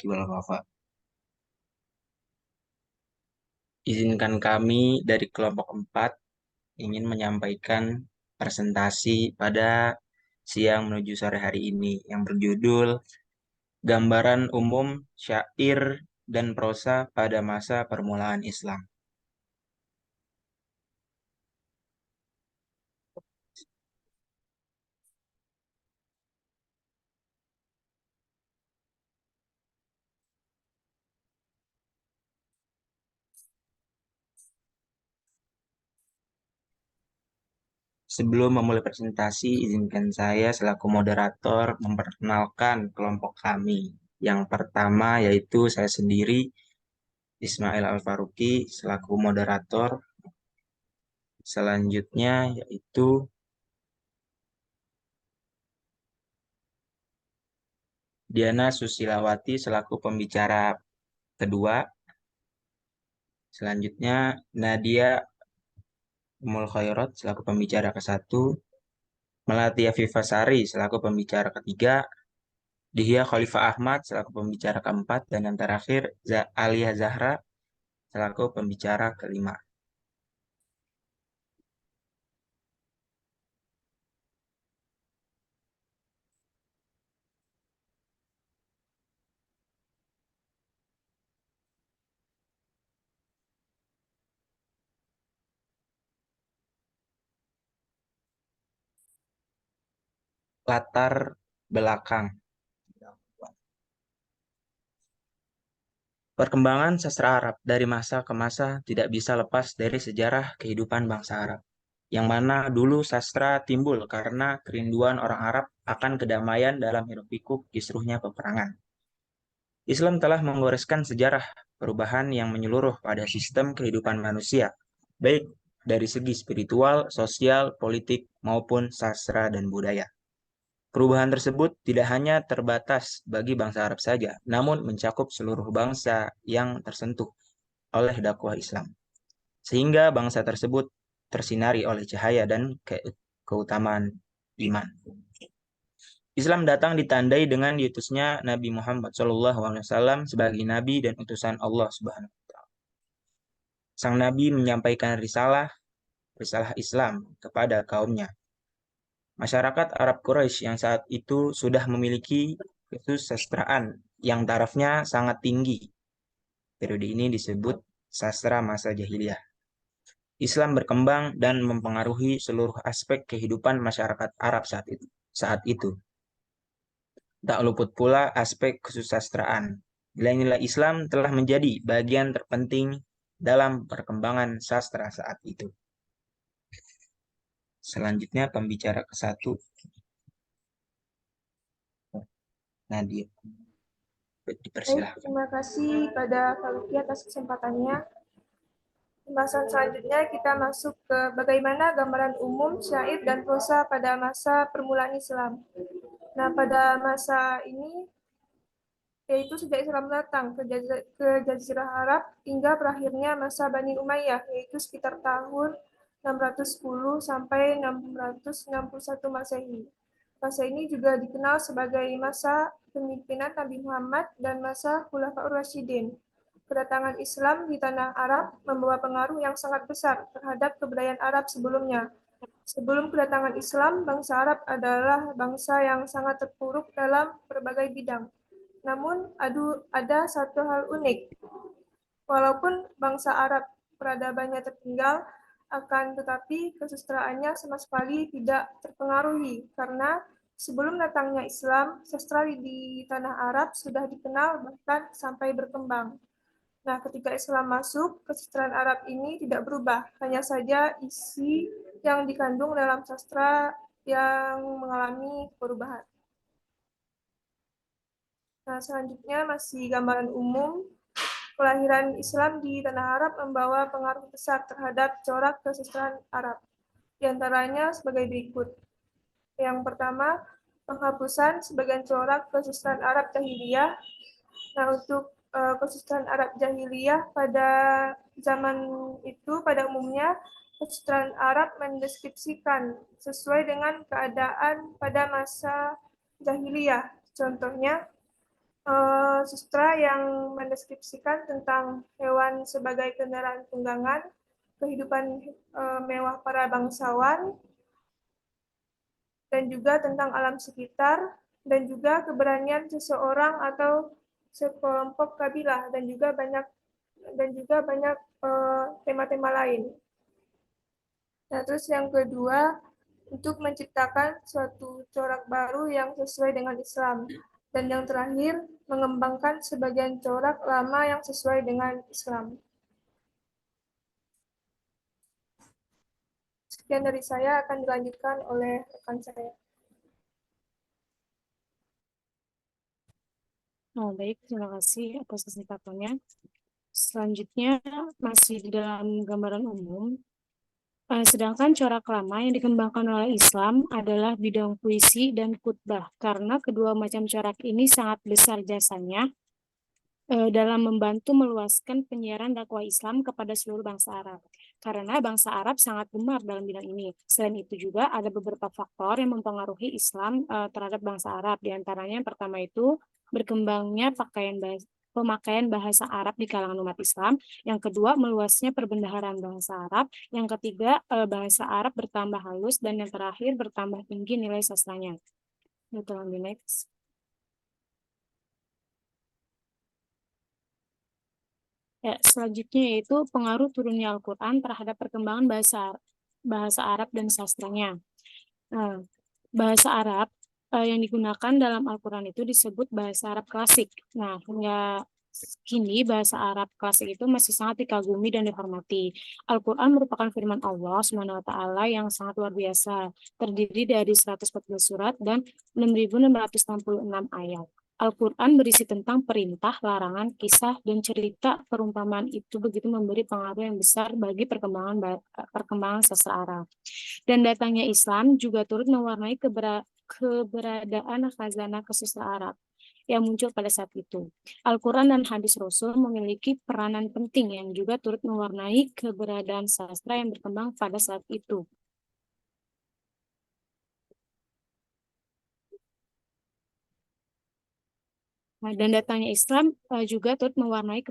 wal wafa. Izinkan kami dari kelompok 4 ingin menyampaikan presentasi pada siang menuju sore hari ini yang berjudul Gambaran Umum Syair dan Prosa pada Masa Permulaan Islam. Sebelum memulai presentasi, izinkan saya selaku moderator memperkenalkan kelompok kami. Yang pertama yaitu saya sendiri, Ismail Al-Faruqi, selaku moderator. Selanjutnya yaitu Diana Susilawati selaku pembicara kedua. Selanjutnya Nadia Umul Khairat selaku pembicara ke-1. Melati Afifasari selaku pembicara ketiga. Dihya Khalifah Ahmad selaku pembicara keempat. Dan yang terakhir Alia Zahra selaku pembicara kelima. Latar belakang. Perkembangan sastra Arab dari masa ke masa tidak bisa lepas dari sejarah kehidupan bangsa Arab, yang mana dulu sastra timbul karena kerinduan orang Arab akan kedamaian dalam hiruk-pikuk kisruhnya peperangan. Islam telah menggoreskan sejarah perubahan yang menyeluruh pada sistem kehidupan manusia, baik dari segi spiritual, sosial, politik, maupun sastra dan budaya. Perubahan tersebut tidak hanya terbatas bagi bangsa Arab saja, namun mencakup seluruh bangsa yang tersentuh oleh dakwah Islam, sehingga bangsa tersebut tersinari oleh cahaya dan keutamaan iman. Islam datang ditandai dengan diutusnya Nabi Muhammad SAW sebagai nabi dan utusan Allah Subhanahu wa Ta'ala. Sang nabi menyampaikan risalah Islam kepada kaumnya. Masyarakat Arab Quraisy yang saat itu sudah memiliki kesusastraan yang tarafnya sangat tinggi. Periode ini disebut sastra masa jahiliyah. Islam berkembang dan mempengaruhi seluruh aspek kehidupan masyarakat Arab saat itu. Tak luput pula aspek kesusastraan. Nilai-nilai Islam telah menjadi bagian terpenting dalam perkembangan sastra saat itu. Selanjutnya pembicara ke-1, Nadia. Baik, Dipersilahkan. terima kasih pada Kak Luki atas kesempatannya. Pembahasan selanjutnya kita masuk ke bagaimana gambaran umum syair dan prosa pada masa permulaan Islam. Nah, pada masa ini, yaitu sejak Islam datang ke Jazirah Arab hingga berakhirnya masa Bani Umayyah, yaitu sekitar tahun 610 sampai 661 Masehi. Masa ini juga dikenal sebagai masa kepemimpinan Nabi Muhammad dan masa Khulafaur Rasyidin. Kedatangan Islam di tanah Arab membawa pengaruh yang sangat besar terhadap kebudayaan Arab sebelumnya. Sebelum kedatangan Islam, bangsa Arab adalah bangsa yang sangat terpuruk dalam berbagai bidang. Namun, ada satu hal unik. Walaupun bangsa Arab peradabannya tertinggal, akan tetapi kesustraannya sama sekali tidak terpengaruhi karena sebelum datangnya Islam, sastra di tanah Arab sudah dikenal bahkan sampai berkembang. Nah, ketika Islam masuk, kesusastraan Arab ini tidak berubah, hanya saja isi yang dikandung dalam sastra yang mengalami perubahan. Nah, selanjutnya masih gambaran umum. Kelahiran Islam di tanah Arab membawa pengaruh besar terhadap corak kesusastraan Arab. Di antaranya sebagai berikut. Yang pertama, penghapusan sebagian corak kesusastraan Arab jahiliyah. Nah, untuk kesusastraan Arab jahiliyah pada zaman itu pada umumnya kesusastraan Arab mendeskripsikan sesuai dengan keadaan pada masa jahiliyah. Contohnya, Sastra yang mendeskripsikan tentang hewan sebagai kendaraan tunggangan, kehidupan mewah para bangsawan, dan juga tentang alam sekitar, dan juga keberanian seseorang atau sekelompok kabilah, dan juga banyak tema-tema lain. Nah, terus yang kedua, untuk menciptakan suatu corak baru yang sesuai dengan Islam. Dan yang terakhir, mengembangkan sebagian corak lama yang sesuai dengan Islam. Sekian dari saya, akan dilanjutkan oleh rekan saya. Baik, terima kasih atas kesempatannya. Selanjutnya, masih di dalam gambaran umum, sedangkan corak lama yang dikembangkan oleh Islam adalah bidang puisi dan khutbah, karena kedua macam corak ini sangat besar jasanya dalam membantu meluaskan penyiaran dakwah Islam kepada seluruh bangsa Arab. Karena bangsa Arab sangat gemar dalam bidang ini. Selain itu juga ada beberapa faktor yang mempengaruhi Islam terhadap bangsa Arab. Di antaranya yang pertama itu berkembangnya pemakaian bahasa Arab di kalangan umat Islam. Yang kedua, meluasnya perbendaharaan bahasa Arab. Yang ketiga, bahasa Arab bertambah halus. Dan yang terakhir, bertambah tinggi nilai sastranya. Itu yang next. Ya, selanjutnya yaitu pengaruh turunnya Al-Quran terhadap perkembangan bahasa Arab dan sastranya. Nah, bahasa Arab yang digunakan dalam Al-Quran itu disebut bahasa Arab klasik. Nah, hingga kini bahasa Arab klasik itu masih sangat dikagumi dan dihormati. Al-Quran merupakan firman Allah Subhanahu wa taala yang sangat luar biasa, terdiri dari 114 surat dan 6.666 ayat. Al-Quran berisi tentang perintah, larangan, kisah, dan cerita. Perumpamaan itu begitu memberi pengaruh yang besar bagi perkembangan sastra Arab. Dan datangnya Islam juga turut mewarnai keberadaan khazanah kesastra Arab yang muncul pada saat itu. Al-Quran dan hadis Rasul memiliki peranan penting yang juga turut mewarnai keberadaan sastra yang berkembang pada saat itu. Nah, dan datangnya Islam juga turut mewarnai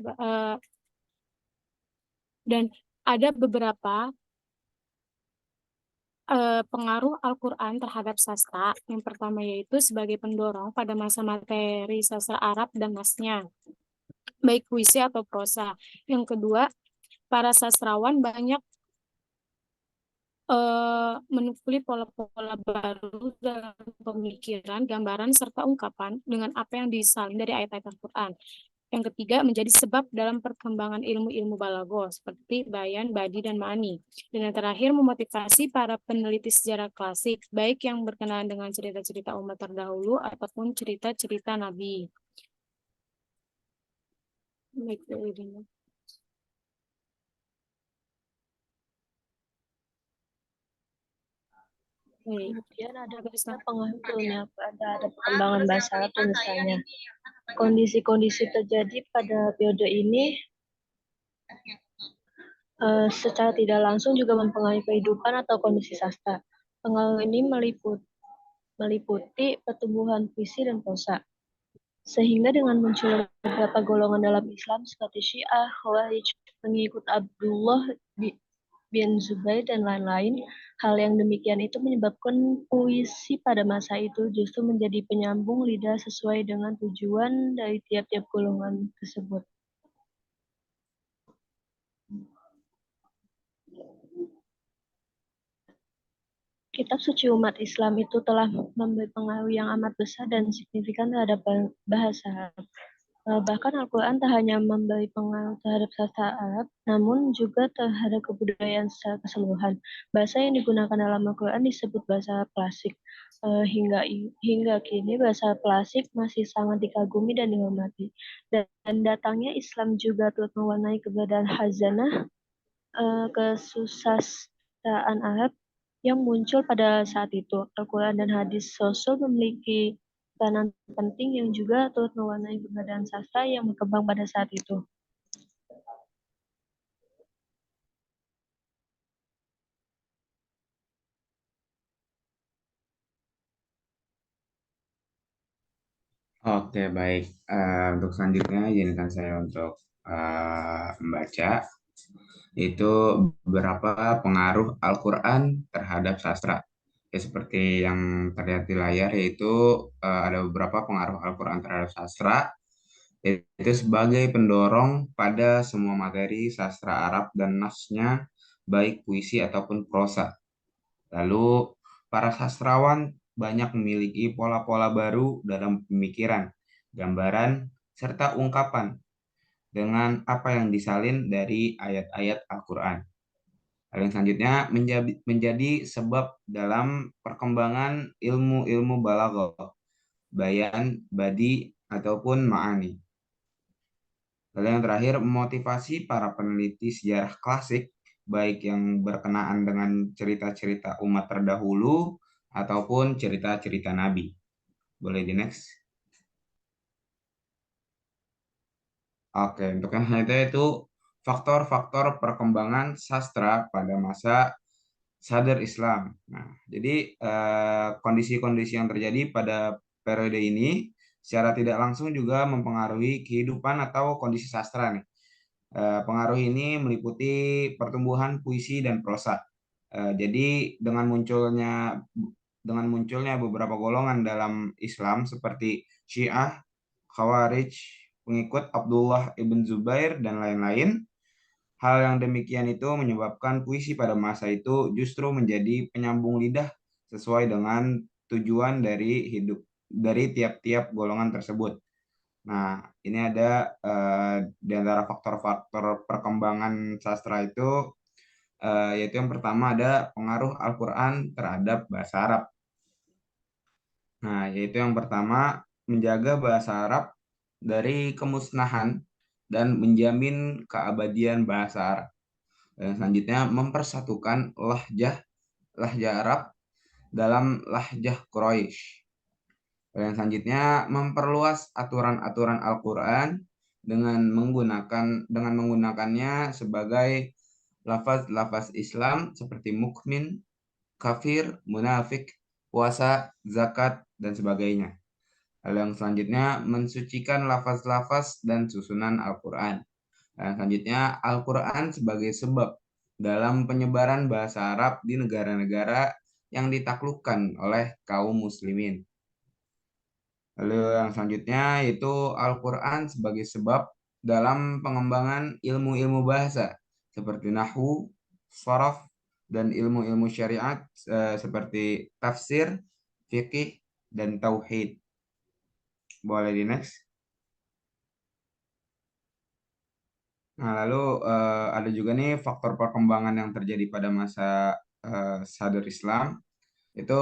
dan ada beberapa pengaruh Al-Quran terhadap sastra. Yang pertama yaitu sebagai pendorong pada masa materi sastra Arab dan nasnya, baik puisi atau prosa. Yang kedua, para sastrawan banyak menukli pola-pola baru dalam pemikiran, gambaran, serta ungkapan dengan apa yang disalin dari ayat-ayat Al-Quran. Yang ketiga, menjadi sebab dalam perkembangan ilmu-ilmu balaghah seperti bayan, badi, dan ma'ani. Dan yang terakhir, memotivasi para peneliti sejarah klasik, baik yang berkenaan dengan cerita-cerita umat terdahulu ataupun cerita-cerita Nabi. Baik, kemudian ada pengaruh turunnya pada perkembangan bahasa Arab dan misalnya kondisi-kondisi terjadi pada periode ini secara tidak langsung juga mempengaruhi kehidupan atau kondisi sastra. Pengaruh ini meliputi pertumbuhan puisi dan prosa. Sehingga dengan munculnya beberapa golongan dalam Islam seperti Syiah, Khawarij, pengikut Abdullah bin Zubair dan lain-lain, hal yang demikian itu menyebabkan puisi pada masa itu justru menjadi penyambung lidah sesuai dengan tujuan dari tiap-tiap golongan tersebut. Kitab suci umat Islam itu telah memberi pengaruh yang amat besar dan signifikan terhadap bahasa Arab. Bahkan Al-Quran tak hanya memberi pengaruh terhadap sastra Arab, namun juga terhadap kebudayaan secara keseluruhan. Bahasa yang digunakan dalam Al-Quran disebut bahasa Arab klasik. Hingga kini bahasa Arab klasik masih sangat dikagumi dan dihormati. Dan datangnya Islam juga turut mewarnai keberadaan khazanah kesusastraan Arab yang muncul pada saat itu. Al-Quran dan hadis Rasul memiliki peranan penting yang juga turut mewarnai keberadaan sastra yang berkembang pada saat itu. Oke, baik. Untuk selanjutnya, izinkan saya untuk membaca itu beberapa pengaruh Al-Quran terhadap sastra. Ya, seperti yang terlihat di layar, yaitu ada beberapa pengaruh Al-Quran terhadap sastra, yaitu sebagai pendorong pada semua materi sastra Arab dan nasnya, baik puisi ataupun prosa. Lalu, para sastrawan banyak memiliki pola-pola baru dalam pemikiran, gambaran, serta ungkapan dengan apa yang disalin dari ayat-ayat Al-Quran. Hal yang selanjutnya menjadi sebab dalam perkembangan ilmu-ilmu balaghah, bayan, badi, ataupun ma'ani. Lalu yang terakhir, motivasi para peneliti sejarah klasik, baik yang berkenaan dengan cerita-cerita umat terdahulu ataupun cerita-cerita nabi. Boleh di next? Oke, untuk yang selanjutnya itu faktor-faktor perkembangan sastra pada masa sadar Islam. Nah, jadi kondisi-kondisi yang terjadi pada periode ini secara tidak langsung juga mempengaruhi kehidupan atau kondisi sastra nih. Pengaruh ini meliputi pertumbuhan puisi dan prosa. Jadi dengan munculnya beberapa golongan dalam Islam seperti Syiah, Khawarij, pengikut Abdullah ibn Zubair dan lain-lain. Hal yang demikian itu menyebabkan puisi pada masa itu justru menjadi penyambung lidah sesuai dengan tujuan dari tiap-tiap golongan tersebut. Nah, ini ada di antara faktor-faktor perkembangan sastra itu, yaitu yang pertama ada pengaruh Al-Quran terhadap bahasa Arab. Nah, yaitu yang pertama menjaga bahasa Arab dari kemusnahan dan menjamin keabadian bahasa Arab. Dan selanjutnya mempersatukan lahjah Arab dalam lahjah Quraisy. Dan selanjutnya memperluas aturan-aturan Al-Quran dengan menggunakannya sebagai lafaz-lafaz Islam seperti mukmin, kafir, munafik, puasa, zakat, dan sebagainya. Lalu yang selanjutnya mensucikan lafaz-lafaz dan susunan Al-Quran. Dan selanjutnya Al-Quran sebagai sebab dalam penyebaran bahasa Arab di negara-negara yang ditaklukkan oleh kaum muslimin. Lalu yang selanjutnya yaitu Al-Quran sebagai sebab dalam pengembangan ilmu-ilmu bahasa seperti nahwu, sharaf, dan ilmu-ilmu syariat seperti tafsir, fikih, dan tauhid. Boleh di next. Nah, lalu ada juga nih faktor perkembangan yang terjadi pada masa sadar Islam. Itu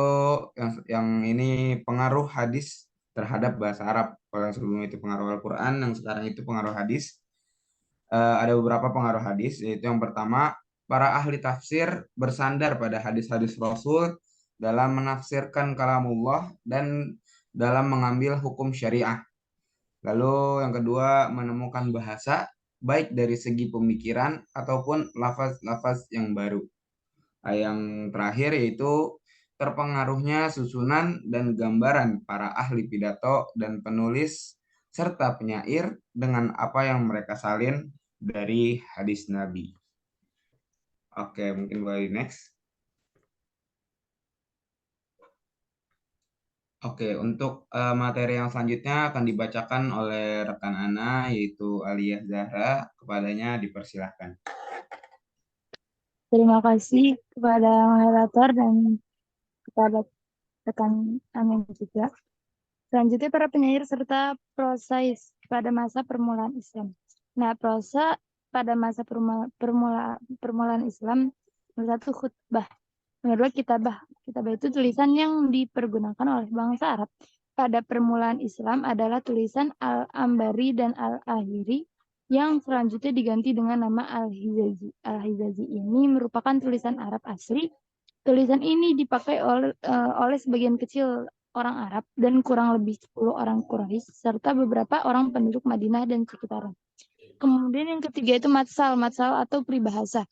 yang ini pengaruh hadis terhadap bahasa Arab. Kalau yang sebelumnya itu pengaruh Al-Quran, yang sekarang itu pengaruh hadis. Ada beberapa pengaruh hadis, yaitu yang pertama, para ahli tafsir bersandar pada hadis-hadis Rasul dalam menafsirkan kalamullah dan dalam mengambil hukum syariah. Lalu yang kedua, menemukan bahasa baik dari segi pemikiran ataupun lafaz-lafaz yang baru. Yang terakhir yaitu terpengaruhnya susunan dan gambaran para ahli pidato dan penulis serta penyair dengan apa yang mereka salin dari hadis Nabi. Oke, mungkin boleh next. Oke, untuk materi yang selanjutnya akan dibacakan oleh rekan Ana, yaitu Aliyah Zahra. Kepadanya dipersilahkan. Terima kasih kepada moderator dan kepada rekan Amin juga. Selanjutnya para penyair serta prosais pada masa permulaan Islam. Nah, prosa pada masa permulaan Islam, nomor satu khutbah, nomor dua kitabah. Kitabah itu tulisan yang dipergunakan oleh bangsa Arab. Pada permulaan Islam adalah tulisan Al-Ambari dan Al-Ahiri yang selanjutnya diganti dengan nama Al-Hijazi. Al-Hijazi ini merupakan tulisan Arab asli. Tulisan ini dipakai oleh sebagian kecil orang Arab dan kurang lebih 10 orang Quraisy serta beberapa orang penduduk Madinah dan sekitarnya. Kemudian yang ketiga itu matsal atau peribahasa,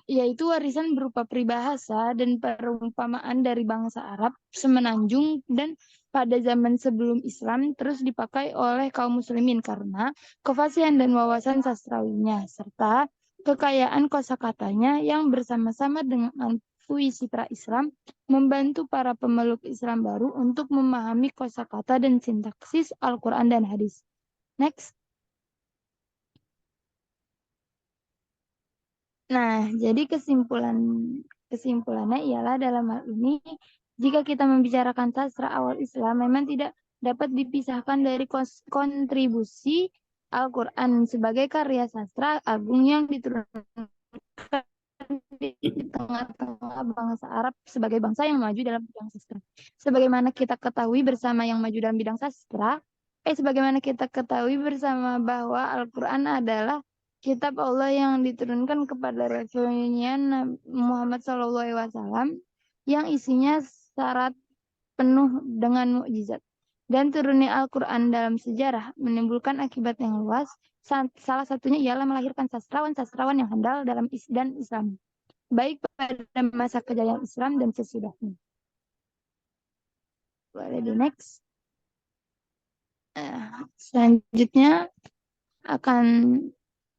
yaitu warisan berupa peribahasa dan perumpamaan dari bangsa Arab semenanjung dan pada zaman sebelum Islam terus dipakai oleh kaum muslimin karena kefasihan dan wawasan sastrawinya serta kekayaan kosakatanya yang bersama-sama dengan puisi pra-Islam membantu para pemeluk Islam baru untuk memahami kosakata dan sintaksis Al-Quran dan hadis. Next. Nah, jadi kesimpulannya ialah dalam hal ini, jika kita membicarakan sastra awal Islam, memang tidak dapat dipisahkan dari kontribusi Al-Quran sebagai karya sastra agung yang diturunkan di tengah-tengah bangsa Arab sebagai bangsa yang maju dalam bidang sastra. Sebagaimana kita ketahui bersama yang maju dalam bidang sastra, sebagaimana kita ketahui bersama bahwa Al-Quran adalah kitab Allah yang diturunkan kepada Rasulnya Muhammad SAW yang isinya syarat penuh dengan mukjizat. Dan turunnya Al-Quran dalam sejarah menimbulkan akibat yang luas. Salah satunya ialah melahirkan sastrawan-sastrawan yang handal dalam dan Islam, baik pada masa kejayaan Islam dan sesudahnya. Boleh di next. Selanjutnya akan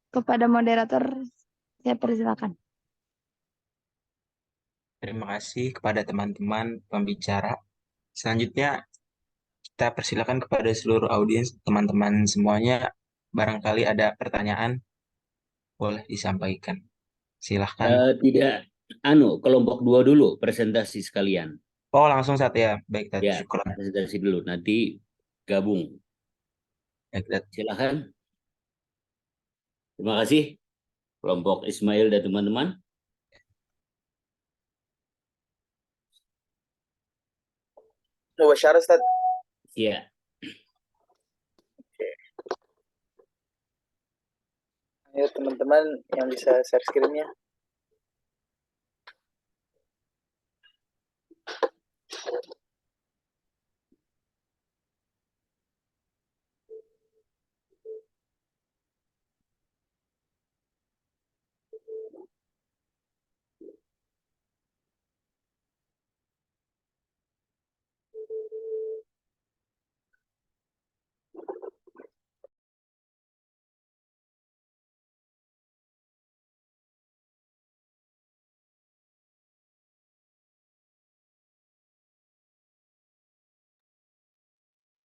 kepada moderator, saya persilakan. Terima kasih kepada teman-teman pembicara. Selanjutnya, kita persilakan kepada seluruh audiens, teman-teman semuanya. Barangkali ada pertanyaan, boleh disampaikan. Silahkan. Tidak, kelompok 2 dulu presentasi sekalian. Oh, langsung saat ya. Baik, Tat. Ya, Syukur. presentasi dulu, nanti gabung. Baik, Tat. Silahkan. Terima kasih, kelompok Ismail dan teman-teman. Mubasyarah, Ustaz. Ya. Ayo teman-teman yang bisa share screen-nya.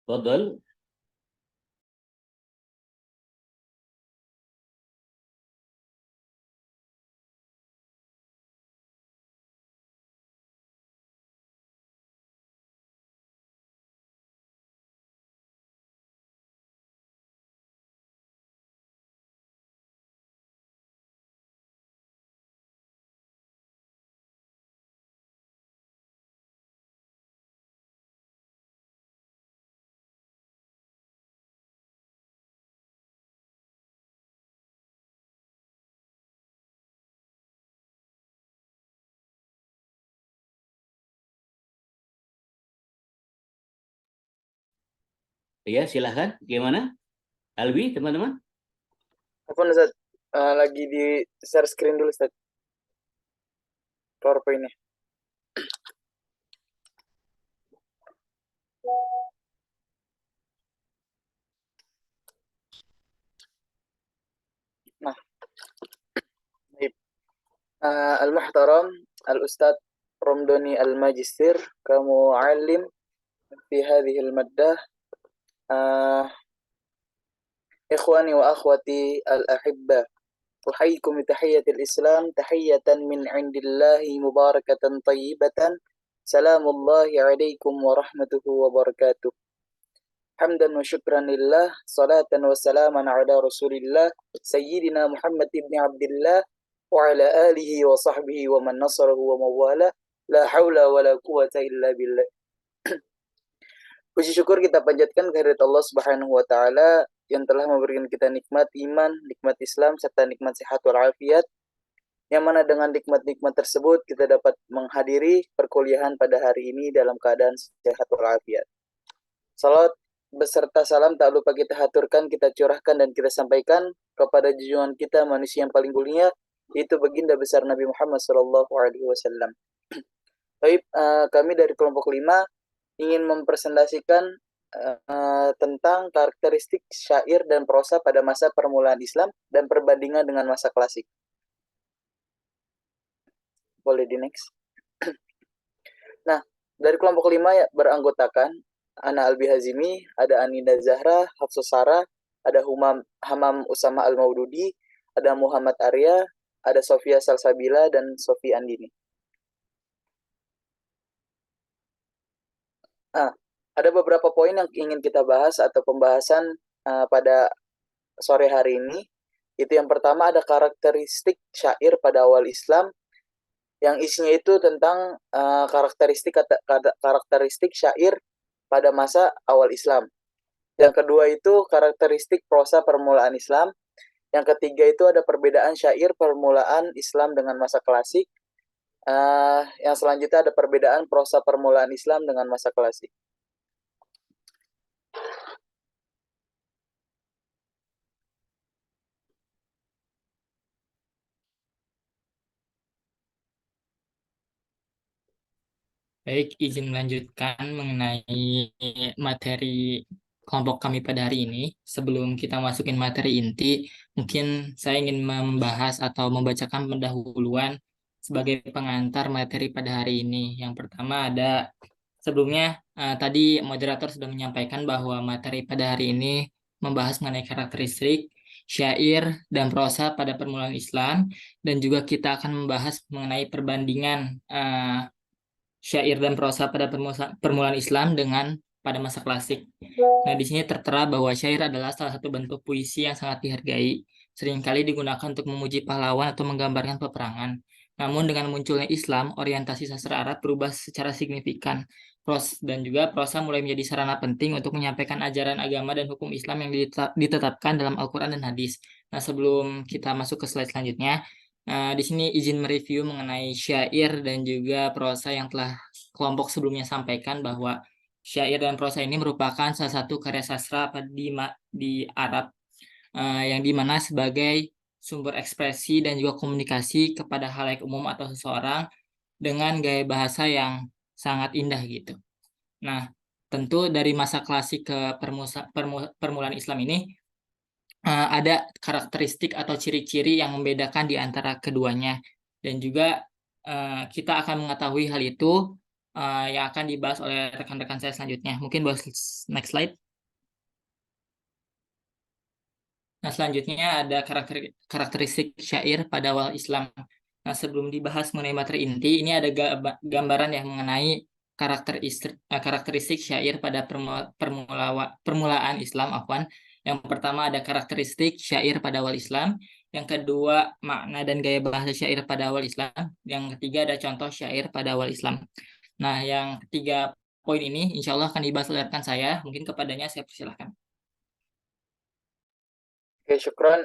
Fadhal. Ya, silahkan. Gimana? Alwi, teman-teman? Apa Ustaz? Lagi di share screen dulu, Ustaz. PowerPoint-nya. Nah, Al-Muhtaram Al-Ustadz Romdoni Al-Majistir كمعلم في هذه المادة. إخواني وأخواتي الأحبة، أحييكم بتحية الإسلام، تحية من عند الله مباركة طيبة، سلام الله عليكم ورحمته وبركاته. حمدا وشكرا لله، صلاة وسلاما على رسول الله سيدنا محمد بن عبد الله وعلى آله وصحبه ومن نصره ومواله، la haula wala quwata illa billah. Puji syukur kita panjatkan kehadirat Allah Subhanahu wa taala yang telah memberikan kita nikmat iman, nikmat Islam serta nikmat sehat wal afiat. Yang mana dengan nikmat-nikmat tersebut kita dapat menghadiri perkuliahan pada hari ini dalam keadaan sehat wal afiat. Salat beserta salam tak lupa kita haturkan, kita curahkan dan kita sampaikan kepada junjungan kita manusia yang paling mulia, yaitu baginda besar Nabi Muhammad SAW. Baik, kami dari kelompok 5 ingin mempresentasikan tentang karakteristik syair dan prosa pada masa permulaan Islam dan perbandingan dengan masa klasik. Boleh di next. Nah, dari kelompok 5 ya, beranggotakan Ana Albi-Hazimi, ada Anida Zahra, Hafsus Sarah, ada Hamam Usama Al-Maududi, ada Muhammad Arya, ada Sofia Salsabila, dan Sofi Andini. Ada beberapa poin yang ingin kita bahas atau pembahasan pada sore hari ini. Itu yang pertama ada karakteristik syair pada awal Islam, yang isinya itu tentang karakteristik syair pada masa awal Islam. Yang kedua itu karakteristik prosa permulaan Islam. Yang ketiga itu ada perbedaan syair permulaan Islam dengan masa klasik. Yang selanjutnya ada perbedaan prosa permulaan Islam dengan masa klasik. Baik, izin melanjutkan mengenai materi kelompok kami pada hari ini. Sebelum kita masukin materi inti, mungkin saya ingin membahas atau membacakan pendahuluan sebagai pengantar materi pada hari ini. Yang pertama ada, sebelumnya tadi moderator sudah menyampaikan bahwa materi pada hari ini membahas mengenai karakteristik syair dan prosa pada permulaan Islam, dan juga kita akan membahas mengenai perbandingan syair dan prosa pada permulaan Islam dengan pada masa klasik. Nah, di sini tertera bahwa syair adalah salah satu bentuk puisi yang sangat dihargai, seringkali digunakan untuk memuji pahlawan atau menggambarkan peperangan. Namun dengan munculnya Islam, orientasi sastra Arab berubah secara signifikan. Dan juga prosa mulai menjadi sarana penting untuk menyampaikan ajaran agama dan hukum Islam yang ditetapkan dalam Al-Quran dan hadis. Nah, sebelum kita masuk ke slide selanjutnya, di sini izin mereview mengenai syair dan juga prosa yang telah kelompok sebelumnya sampaikan, bahwa syair dan prosa ini merupakan salah satu karya sastra di Arab yang dimana sebagai sumber ekspresi dan juga komunikasi kepada halayak umum atau seseorang dengan gaya bahasa yang sangat indah gitu. Nah, tentu dari masa klasik ke permulaan Islam ini ada karakteristik atau ciri-ciri yang membedakan di antara keduanya, dan juga kita akan mengetahui hal itu yang akan dibahas oleh rekan-rekan saya selanjutnya. Mungkin bahas next slide. Nah, selanjutnya ada karakteristik syair pada awal Islam. Nah, sebelum dibahas mengenai materi inti, ini ada gambaran yang mengenai karakteristik syair pada permulaan Islam. Yang pertama ada karakteristik syair pada awal Islam. Yang kedua, makna dan gaya bahasa syair pada awal Islam. Yang ketiga ada contoh syair pada awal Islam. Nah, yang ketiga poin ini insya Allah akan dibahas oleh rekan saya. Mungkin kepadanya saya persilahkan. Oke, syukron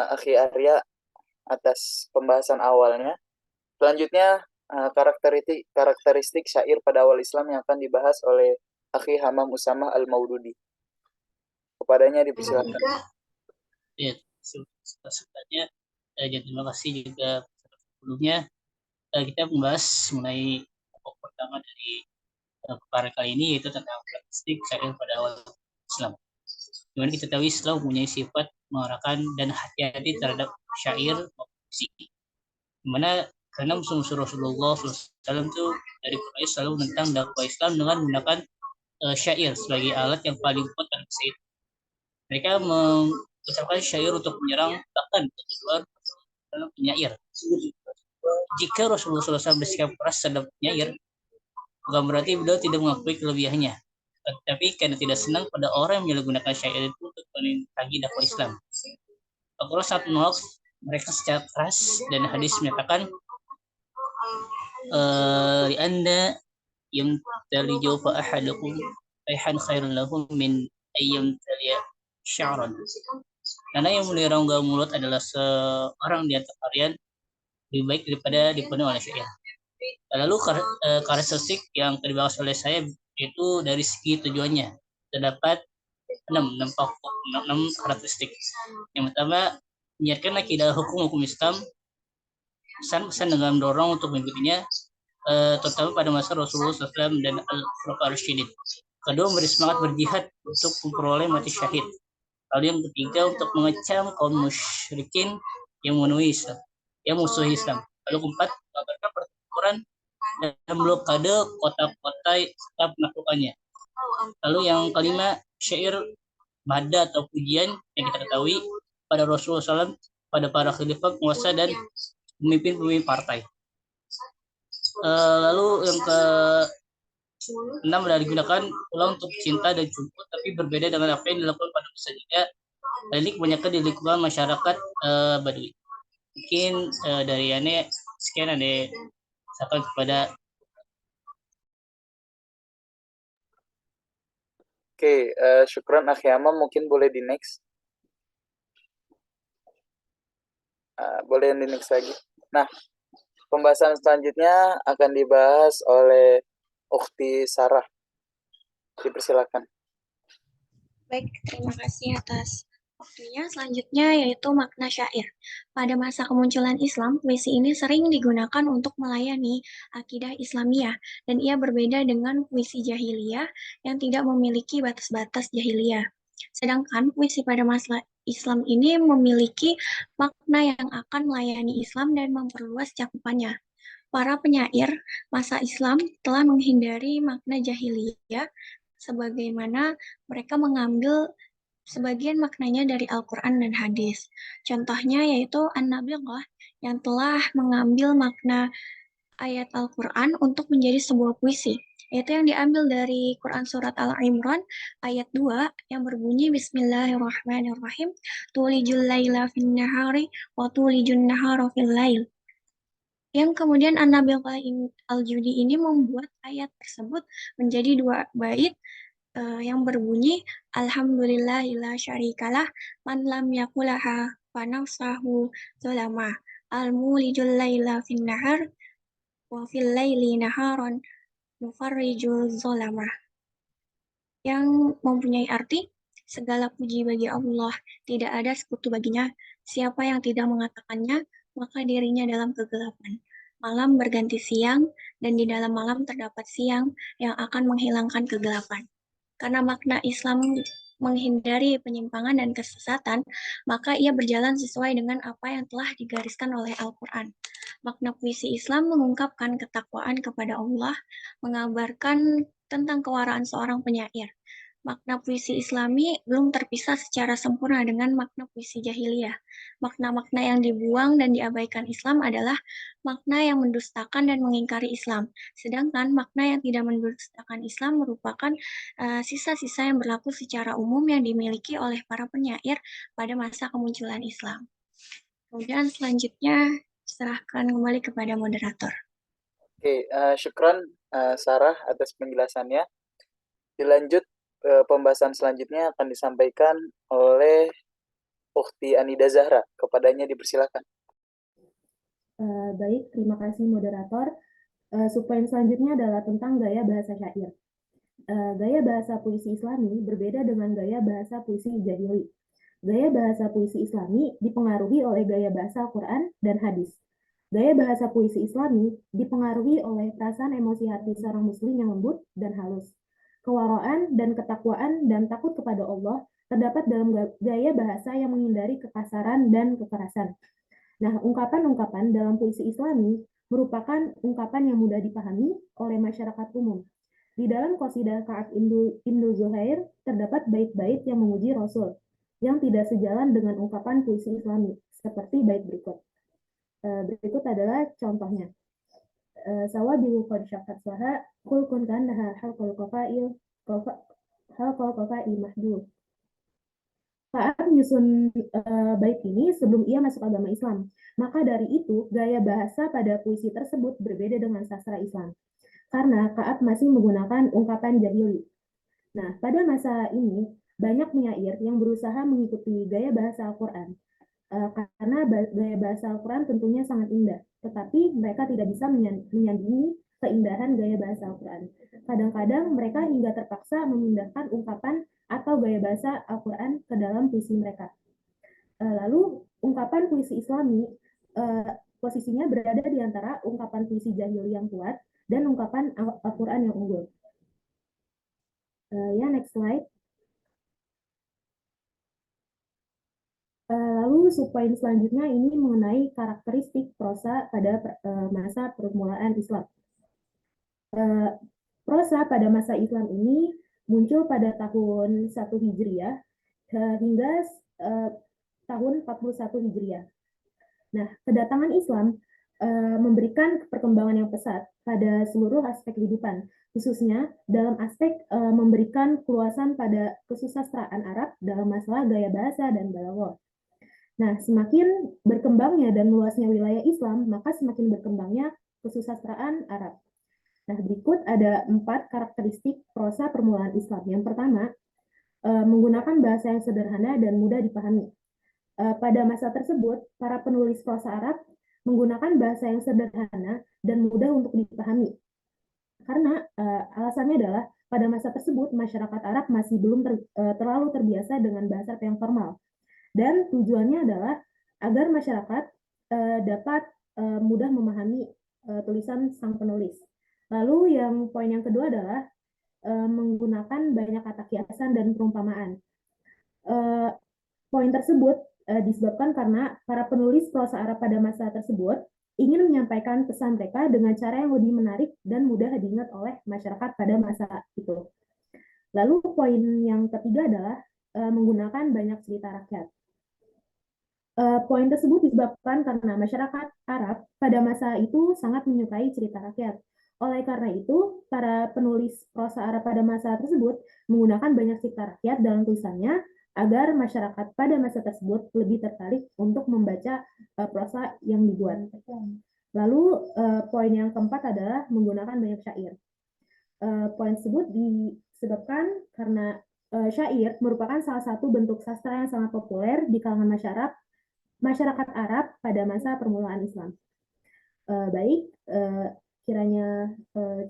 Akhi Arya atas pembahasan awalnya. Selanjutnya karakteristik syair pada awal Islam yang akan dibahas oleh Akhi Hamam Usama Al-Maududi. Kepadanya dipersilakan. Ya, sebenarnya terima kasih juga sebelumnya kita membahas mengenai pokok pertama dari perkara kali ini, yaitu tentang karakteristik syair pada awal Islam. Dimana kita tahu Islam mempunyai sifat mengarahkan dan hati-hati terhadap syair maupun puisi. Dimana karena musuh-musuh Rasulullah SAW itu dari Quraisy selalu menentang dakwah Islam dengan menggunakan syair sebagai alat yang paling kuat dalam kisah itu. Mereka mengucapkan syair untuk menyerang, bahkan tujuan dalam penyair. Jika Rasulullah SAW bersikap keras terhadap penyair, bukan berarti beliau tidak mengakui kelebihannya, tapi karena tidak senang pada orang yang menyalahgunakan syair itu untuk menentang dakwah Islam. Rasulullah sangat menolak mereka secara keras, dan hadis menyatakan Anda yang taliju fa ahadukum ayhan khairun lahum min ayyam taliya sya'ran. Karena yang memelihara rongga mulut adalah seorang di antara kalian lebih baik daripada dipenuhi oleh syair. Lalu karakteristik yang dibahas oleh saya itu dari segi tujuannya terdapat 6 karakteristik. Yang pertama, menyiarkan akidah hukum Islam, pesan-pesan dengan mendorong untuk mengikutinya, terutama pada masa Rasulullah SAW dan Al-Khulafaur Rasyidin. Kedua, memberi semangat berjihad untuk memperoleh mati syahid. Lalu yang ketiga, untuk mengecam kaum musyrikin yang memenuhi Islam, yang musuh Islam. Lalu keempat, mengabarkan pertempuran dan blokade kota-kota serta penaklukannya. Lalu yang kelima, syair mada atau pujian yang kita ketahui pada Rasulullah SAW, pada para khalifah, penguasa, dan pemimpin-pemimpin partai. Lalu yang ke-6 adalah digunakan pula untuk cinta dan cukup, tapi berbeda dengan apa yang dilakukan pada masa jeda. Ini kebanyakan di lingkungan masyarakat Badui. Mungkin dari Ane sekian, Ane sampaikan kepada. Oke, syukran Akhi Amam, mungkin boleh di next. Boleh di next lagi. Nah, pembahasan selanjutnya akan dibahas oleh Ukhti Sarah. Dipersilakan. Baik, terima kasih atas waktunya. Selanjutnya yaitu makna syair. Pada masa kemunculan Islam, puisi ini sering digunakan untuk melayani akidah Islamiyah, dan ia berbeda dengan puisi jahiliyah yang tidak memiliki batas-batas jahiliyah. Sedangkan puisi pada masa Islam ini memiliki makna yang akan melayani Islam dan memperluas cakupannya. Para penyair masa Islam telah menghindari makna jahiliyah, sebagaimana mereka mengambil sebagian maknanya dari Al-Quran dan hadis. Contohnya yaitu An-Nabighah yang telah mengambil makna ayat Al-Quran untuk menjadi sebuah puisi, yaitu yang diambil dari Quran Surat Al-Imran ayat 2 yang berbunyi Bismillahirrahmanirrahim, tulijul laila fin nahari wa tulijun nahara fil lail. Yang kemudian An-Nabighah Al-Judi ini membuat ayat tersebut menjadi 2 bait yang berbunyi Alhamdulillahillah syarikalah man lam yakulaha fanafsahu zolama al-mulijul laila fin nahar wa fil laili naharon mufarrijul zolama, yang mempunyai arti segala puji bagi Allah, tidak ada sekutu baginya, siapa yang tidak mengatakannya maka dirinya dalam kegelapan. Malam berganti siang dan di dalam malam terdapat siang yang akan menghilangkan kegelapan. Karena makna Islam menghindari penyimpangan dan kesesatan, maka ia berjalan sesuai dengan apa yang telah digariskan oleh Al-Quran. Makna puisi Islam mengungkapkan ketakwaan kepada Allah, mengabarkan tentang kewaraan seorang penyair. Makna puisi Islami belum terpisah secara sempurna dengan makna puisi jahiliyah. Makna-makna yang dibuang dan diabaikan Islam adalah makna yang mendustakan dan mengingkari Islam. Sedangkan makna yang tidak mendustakan Islam merupakan sisa-sisa yang berlaku secara umum yang dimiliki oleh para penyair pada masa kemunculan Islam. Kemudian selanjutnya serahkan kembali kepada moderator. Oke, syukran Sarah atas penjelasannya. Dilanjut, pembahasan selanjutnya akan disampaikan oleh Ukhti Anida Zahra. Kepadanya dipersilakan. Baik, terima kasih moderator. Subpoin selanjutnya adalah tentang gaya bahasa syair. Gaya bahasa puisi Islami berbeda dengan gaya bahasa puisi jahili. Gaya bahasa puisi Islami dipengaruhi oleh gaya bahasa Al-Quran dan hadis. Gaya bahasa puisi Islami dipengaruhi oleh perasaan emosi hati seorang muslim yang lembut dan halus. Kewaraan dan ketakwaan dan takut kepada Allah terdapat dalam gaya bahasa yang menghindari kekasaran dan kekerasan. Nah, ungkapan-ungkapan dalam puisi Islami merupakan ungkapan yang mudah dipahami oleh masyarakat umum. Di dalam qasidah Ka'ab Ibnu Zuhair terdapat bait-bait yang memuji Rasul, yang tidak sejalan dengan ungkapan puisi Islami, seperti bait berikut. Berikut adalah contohnya. Sawabihu qad syakat saha kul kun kannaha halqal qafai mahdud. Saat menyusun bait ini sebelum ia masuk agama Islam, maka dari itu gaya bahasa pada puisi tersebut berbeda dengan sastra Islam, karena Ka'ab masih menggunakan ungkapan jahili. Nah, pada masa ini banyak penyair yang berusaha mengikuti gaya bahasa Al-Quran, karena gaya bahasa Al-Quran tentunya sangat indah, tetapi mereka tidak bisa menyandingi keindahan gaya bahasa Al-Quran. Kadang-kadang mereka hingga terpaksa memindahkan ungkapan atau gaya bahasa Al-Quran ke dalam puisi mereka. Lalu ungkapan puisi Islami posisinya berada di antara ungkapan puisi jahili yang kuat dan ungkapan Al-Quran yang unggul. Next slide. Lalu subpoin selanjutnya ini mengenai karakteristik prosa pada masa permulaan Islam. Prosa pada masa Islam ini muncul pada tahun 1 Hijriah hingga tahun 41 Hijriah. Nah, kedatangan Islam memberikan perkembangan yang pesat pada seluruh aspek kehidupan, khususnya dalam aspek memberikan keluasan pada kesusastraan Arab dalam masalah gaya bahasa dan balaghah. Nah, semakin berkembangnya dan luasnya wilayah Islam, maka semakin berkembangnya kesusastraan Arab. Nah, berikut ada 4 karakteristik prosa permulaan Islam. Yang pertama, menggunakan bahasa yang sederhana dan mudah dipahami. Pada masa tersebut, para penulis prosa Arab menggunakan bahasa yang sederhana dan mudah untuk dipahami. Karena alasannya adalah pada masa tersebut masyarakat Arab masih belum terlalu terbiasa dengan bahasa yang formal. Dan tujuannya adalah agar masyarakat dapat mudah memahami tulisan sang penulis. Lalu poin yang kedua adalah menggunakan banyak kata kiasan dan perumpamaan. Poin tersebut disebabkan karena para penulis prosa Arab pada masa tersebut ingin menyampaikan pesan mereka dengan cara yang lebih menarik dan mudah diingat oleh masyarakat pada masa itu. Lalu poin yang ketiga adalah menggunakan banyak cerita rakyat. Poin tersebut disebabkan karena masyarakat Arab pada masa itu sangat menyukai cerita rakyat. Oleh karena itu, para penulis prosa Arab pada masa tersebut menggunakan banyak cerita rakyat dalam tulisannya agar masyarakat pada masa tersebut lebih tertarik untuk membaca prosa yang dibuat. Lalu, poin yang keempat adalah menggunakan banyak syair. Poin tersebut disebabkan karena syair merupakan salah satu bentuk sastra yang sangat populer di kalangan masyarakat Arab pada masa permulaan Islam. Baik, kiranya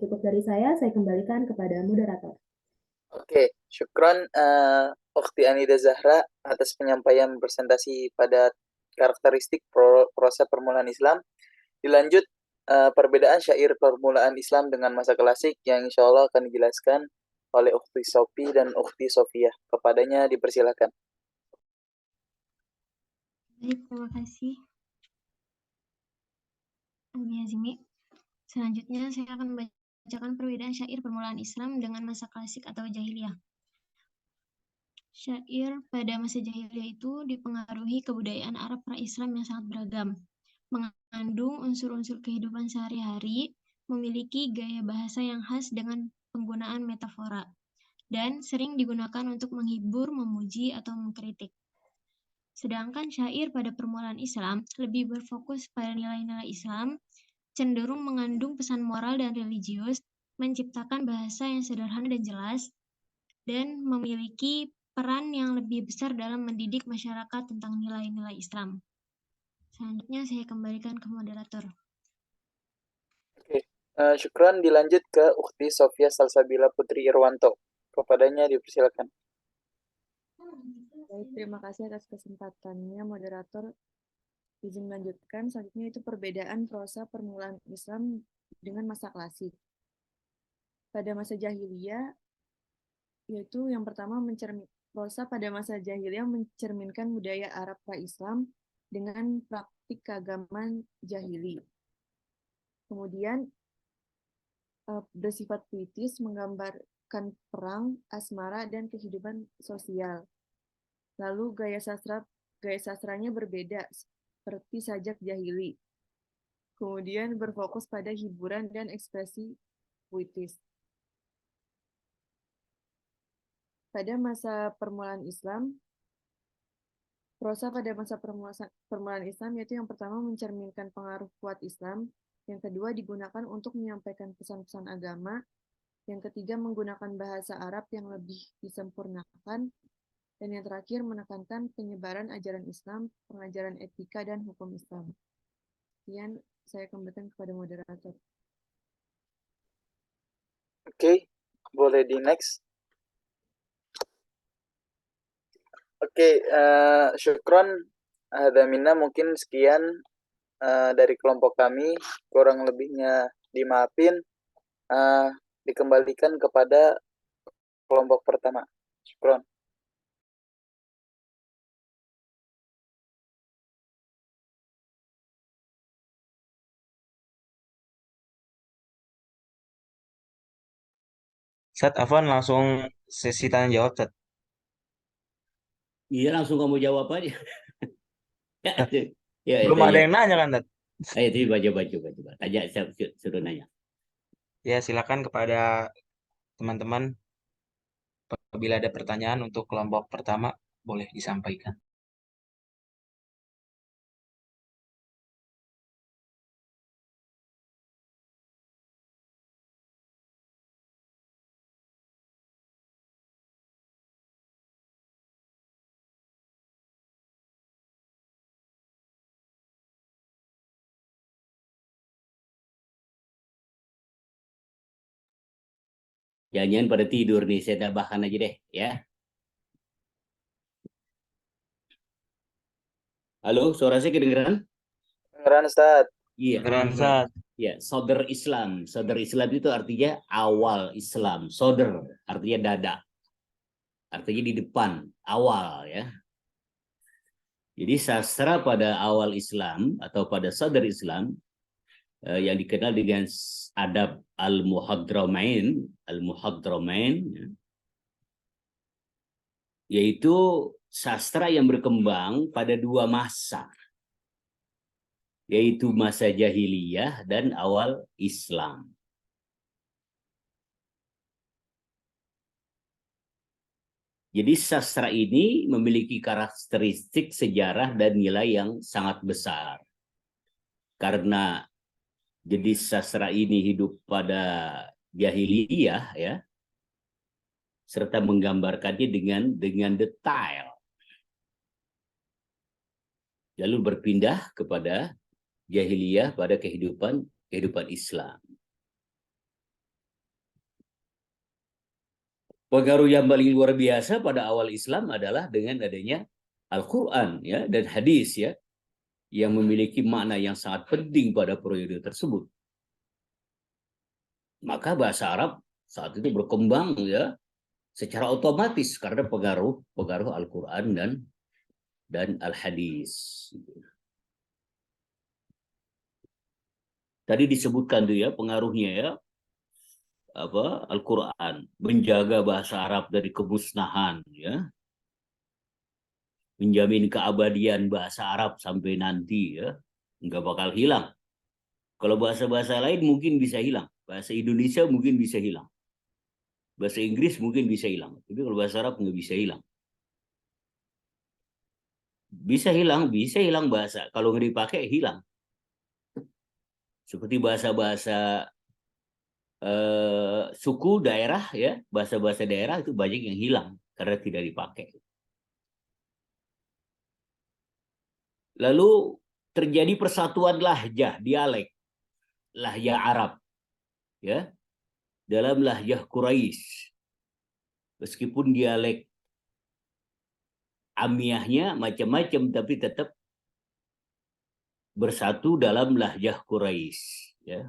cukup dari saya kembalikan kepada moderator. Oke, syukron Ukhti Anida Zahra atas penyampaian presentasi pada karakteristik prosa permulaan Islam. Dilanjut perbedaan syair permulaan Islam dengan masa klasik yang insya Allah akan dijelaskan oleh Ukhti Sofi dan Ukhti Sofiyah. Kepadanya dipersilakan. Baik, terima kasih. Azmi. Selanjutnya saya akan membacakan perbedaan syair permulaan Islam dengan masa klasik atau jahiliyah. Syair pada masa jahiliyah itu dipengaruhi kebudayaan Arab pra-Islam yang sangat beragam, mengandung unsur-unsur kehidupan sehari-hari, memiliki gaya bahasa yang khas dengan penggunaan metafora, dan sering digunakan untuk menghibur, memuji, atau mengkritik. Sedangkan syair pada permulaan Islam lebih berfokus pada nilai-nilai Islam, cenderung mengandung pesan moral dan religius, menciptakan bahasa yang sederhana dan jelas, dan memiliki peran yang lebih besar dalam mendidik masyarakat tentang nilai-nilai Islam. Selanjutnya saya kembalikan ke moderator. Oke, syukran. Dilanjut ke Ukhti Sofia Salsabila Putri Irwanto. Kepadanya dipersilakan. Baik, terima kasih atas kesempatannya, moderator. Izin melanjutkan, selanjutnya itu perbedaan prosa permulaan Islam dengan masa klasik. Pada masa jahiliyah, yaitu yang pertama prosa pada masa jahiliyah mencerminkan budaya Arab pra-Islam dengan praktik keagamaan jahili. Kemudian bersifat puitis, menggambarkan perang, asmara, dan kehidupan sosial. Lalu gaya sastranya berbeda, seperti sajak jahili. Kemudian berfokus pada hiburan dan ekspresi puitis. Pada masa permulaan Islam, prosa pada masa permulaan Islam yaitu yang pertama mencerminkan pengaruh kuat Islam, yang kedua digunakan untuk menyampaikan pesan-pesan agama, yang ketiga menggunakan bahasa Arab yang lebih disempurnakan, dan yang terakhir menekankan penyebaran ajaran Islam, pengajaran etika, dan hukum Islam. Sekian saya kembalikan kepada moderator. Oke, boleh di next. Oke, syukron. Hadamina, mungkin sekian dari kelompok kami. Kurang lebihnya dimaafin. dikembalikan kepada kelompok pertama. Syukron. Sat, Afwan langsung sesi tanya jawab, Sat. Iya, langsung kamu jawab aja. Sat, Ya, belum ada tanya. yang nanya kan, Sat? Ayo, coba. Tanya, saya suruh nanya. Ya, silakan kepada teman-teman. Apabila ada pertanyaan untuk kelompok pertama, boleh disampaikan. Jangan pada tidur nih, saya tambahkan aja deh, ya. Halo, suara saya kedengeran? Kedengeran, Ustaz. Iya. Kedengeran, Sat. Ya, Sodar Islam. Sodar Islam itu artinya awal Islam. Sodar artinya dada. Artinya di depan, awal ya. Jadi sastra pada awal Islam atau pada Sodar Islam yang dikenal dengan adab al-muhadramain, ya, yaitu sastra yang berkembang pada dua masa, yaitu masa jahiliyah dan awal Islam. Jadi sastra ini memiliki karakteristik sejarah dan nilai yang sangat besar. Karena jenis sastra ini hidup pada jahiliyah ya, serta menggambarkannya dengan detail. Lalu berpindah kepada jahiliyah pada kehidupan Islam. Pengaruh yang paling luar biasa pada awal Islam adalah dengan adanya Al-Quran ya, dan hadis ya, yang memiliki makna yang sangat penting pada periode tersebut. Maka bahasa Arab saat itu berkembang ya secara otomatis karena pengaruh Al-Quran dan Al-Hadis. Tadi disebutkan tuh ya pengaruhnya ya, Al-Quran menjaga bahasa Arab dari kemusnahan ya, menjamin keabadian bahasa Arab sampai nanti ya, nggak bakal hilang. Kalau bahasa-bahasa lain mungkin bisa hilang, bahasa Indonesia mungkin bisa hilang, bahasa Inggris mungkin bisa hilang, tapi kalau bahasa Arab nggak bisa hilang. Bisa hilang bahasa, kalau nggak dipakai hilang. Seperti bahasa-bahasa suku daerah ya, bahasa-bahasa daerah itu banyak yang hilang karena tidak dipakai. Lalu terjadi persatuan lahjah, dialek, lahjah Arab ya, dalam lahjah Quraisy. Meskipun dialek amiyahnya macam-macam tapi tetap bersatu dalam lahjah Quraisy ya.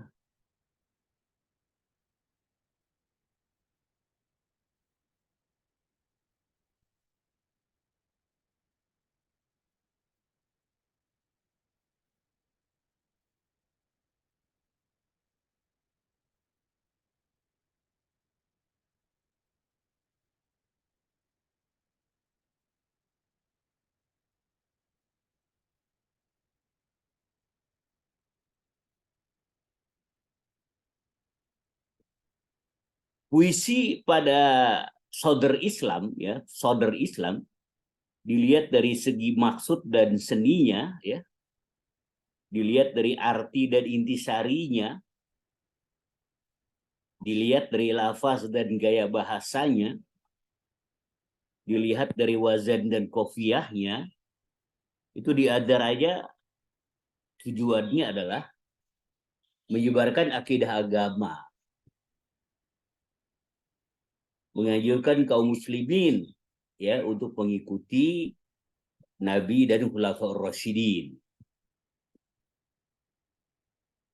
Puisi pada Sodar Islam ya, Sodar Islam dilihat dari segi maksud dan seninya ya, dilihat dari arti dan intisarinya, dilihat dari lafaz dan gaya bahasanya, dilihat dari wazan dan kofiyahnya, itu diadar aja tujuannya adalah menyebarkan akidah agama, menganjurkan kaum muslimin ya untuk mengikuti Nabi dan Khulafaur Rasyidin.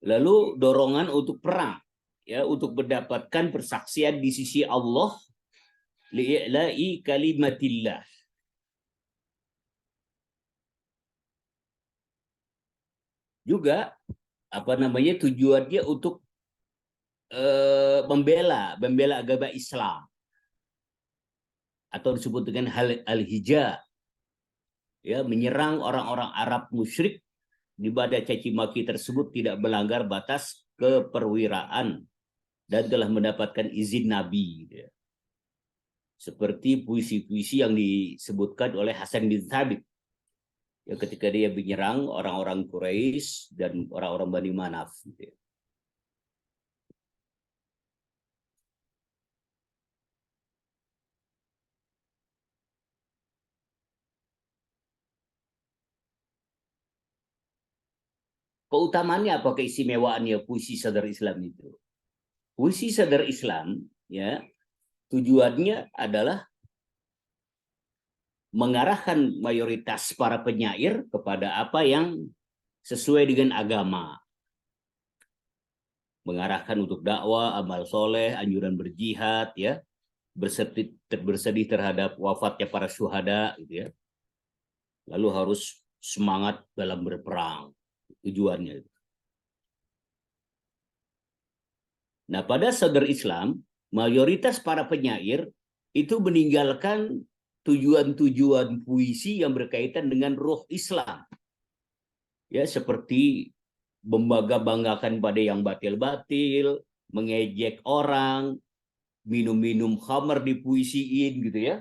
Lalu dorongan untuk perang ya untuk mendapatkan persaksian di sisi Allah, li'i'la'i kalimatillah. Juga tujuannya untuk membela agama Islam, atau disebut dengan al-hijab, ya, menyerang orang-orang Arab musyrik di mana caci maki tersebut tidak melanggar batas keperwiraan dan telah mendapatkan izin Nabi, gitu ya. Seperti puisi-puisi yang disebutkan oleh Hasan bin Thabit, ya, ketika dia menyerang orang-orang Quraisy dan orang-orang Bani Manaf, gitu ya. Keutamaannya apa, keistimewaannya puisi Sadar Islam itu? Puisi Sadar Islam, ya, tujuannya adalah mengarahkan mayoritas para penyair kepada apa yang sesuai dengan agama. Mengarahkan untuk dakwah, amal soleh, anjuran berjihad, ya, bersedih terhadap wafatnya para syuhada, gitu ya. Lalu harus semangat dalam berperang. Tujuannya. Nah, pada Sadar Islam, mayoritas para penyair itu meninggalkan tujuan-tujuan puisi yang berkaitan dengan roh Islam. Ya, seperti membangga-banggakan pada yang batil-batil, mengejek orang, minum-minum khamar dipuisiin, gitu ya.